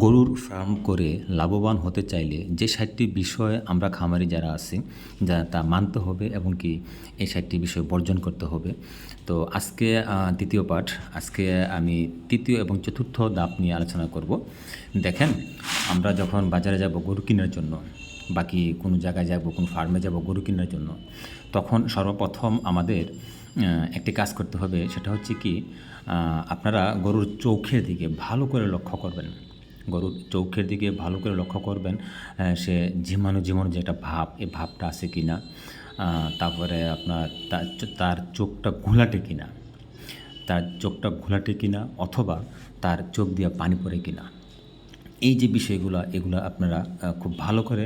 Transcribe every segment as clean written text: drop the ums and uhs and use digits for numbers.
গরুর ফার্ম করে লাভবান হতে চাইলে যে ৬০টি বিষয় আমরা খামারি যারা আছি তা মানতে হবে এবং কি এই ৬০টি বিষয় বর্জন করতে হবে। তো আজকে দ্বিতীয় পাঠ, আজকে আমি তৃতীয় এবং চতুর্থ ধাপ নিয়ে আলোচনা করব। দেখেন, আমরা যখন বাজারে যাব গরু কেনার জন্য, বাকি কোনো জায়গায় যাব, কোনো ফার্মে যাব গরু কেনার জন্য, তখন সর্বপ্রথম আমাদের একটি কাজ করতে হবে। সেটা হচ্ছে কি, আপনারা গরুর চোখের দিকে ভালো করে লক্ষ্য করবেন। গরুর চোখের দিকে ভালো করে লক্ষ্য করবেন, সে ঝিমানো ঝিমানো যে একটা ভাব, এই ভাবটা আছে কি না। তারপরে আপনার তার চোখটা ঘোলাটে কিনা, তার চোখটা ঘোলাটে কিনা, অথবা তার চোখ দিয়ে পানি পড়ে কিনা। এই যে বিষয়গুলো, এগুলো আপনারা খুব ভালো করে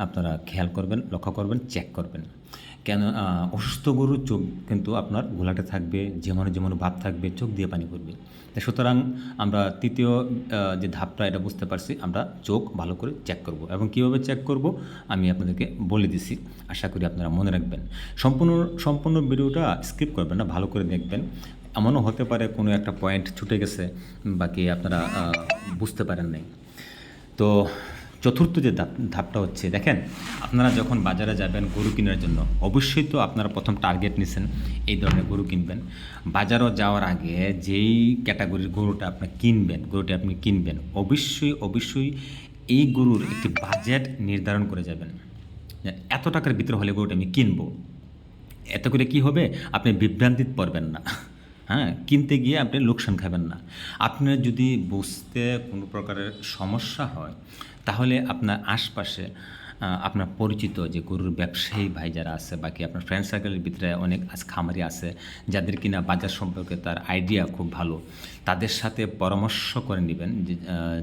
আপনারা খেয়াল করবেন, লক্ষ্য করবেন, চেক করবেন। কেন, অসুস্থ গরুর চোখ কিন্তু আপনার ঘোলাটে থাকবে, যেমন যেমন ভাব থাকবে, চোখ দিয়ে পানি পড়বে। তাই সুতরাং আমরা তৃতীয় যে ধাপটা, এটা বুঝতে পারছি, আমরা চোখ ভালো করে চেক করব। এবং কীভাবে চেক করব আমি আপনাদেরকে বলে দিছি, আশা করি আপনারা মনে রাখবেন। সম্পূর্ণ ভিডিওটা স্কিপ করবেন না, ভালো করে দেখবেন। এমনও হতে পারে কোনো একটা পয়েন্ট ছুটে গেছে, বাকি আপনারা বুঝতে পারেন নাই। তো চতুর্থ যে ধাপটা হচ্ছে, দেখেন, আপনারা যখন বাজারে যাবেন গরু কেনার জন্য, অবশ্যই তো আপনারা প্রথম টার্গেট নিছেন এই ধরনের গরু কিনবেন। বাজারও যাওয়ার আগে যেই ক্যাটাগরির গরুটা আপনি কিনবেন, অবশ্যই এই গরুর একটি বাজেট নির্ধারণ করে যাবেন। এত টাকার ভিতরে হলে গরুটা আমি কিনবো, এত করে কি হবে, আপনি বিভ্রান্তিতে পড়বেন না। হ্যাঁ, কিনতে গিয়ে আপনি লোকসান খাবেন না। আপনার যদি বুঝতে কোনো প্রকারের সমস্যা হয়, তাহলে আপনার আশপাশে আপনার পরিচিত যে গরুর ব্যবসায়ী ভাই যারা আছে, বাকি আপনার ফ্রেন্ড সার্কেলের ভিতরে অনেক খামারি আছে যাদের কিনা বাজার সম্পর্কে তার আইডিয়া খুব ভালো, তাদের সাথে পরামর্শ করে নেবেন যে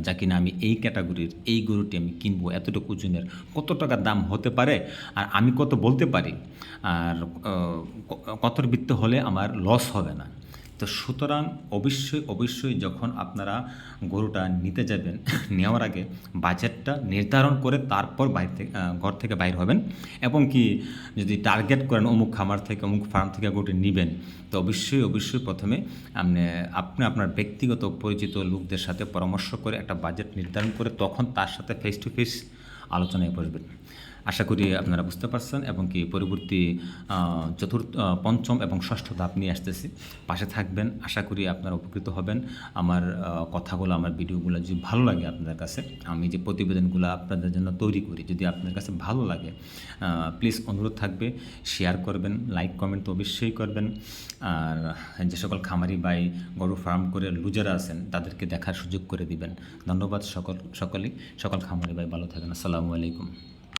যা কিনা আমি এই ক্যাটাগরির এই গরুটি আমি কিনবো, এতটুকু ওজনের, কত টাকা দাম হতে পারে, আর আমি কত বলতে পারি, আর কতর বৃত্ত হলে আমার লস হবে না। তো সুতরাং অবশ্যই যখন আপনারা গরুটা নিতে যাবেন, নেওয়ার আগে বাজেটটা নির্ধারণ করে তারপর ঘর থেকে বাইর হবেন। এবং কি, যদি টার্গেট করেন অমুক খামার থেকে, অমুক ফার্ম থেকে গরুটি নেবেন, তো অবশ্যই প্রথমে আপনি আপনার ব্যক্তিগত পরিচিত লোকদের সাথে পরামর্শ করে একটা বাজেট নির্ধারণ করে তখন তার সাথে ফেস টু ফেস আলোচনায় বসবেন। আশা করি আপনারা বুঝতে পারছেন। এবং কি, পরবর্তী পঞ্চম এবং ষষ্ঠ ধাপ নিয়ে আসতেছি, পাশে থাকবেন। আশা করি আপনারা উপকৃত হবেন। আমার কথাগুলো, আমার ভিডিওগুলো যদি ভালো লাগে আপনাদের কাছে, আমি যে প্রতিবেদনগুলো আপনাদের জন্য তৈরি করি, যদি আপনার কাছে ভালো লাগে, প্লিজ অনুরোধ থাকবে, শেয়ার করবেন, লাইক কমেন্ট তো অবশ্যই করবেন। আর যে সকল খামারি ভাই গরু ফার্ম করে লুজার আছেন, তাদেরকে দেখার সুযোগ করে দিবেন। ধন্যবাদ সকল খামারি ভাই, ভালো থাকেন। আসসালামু আলাইকুম।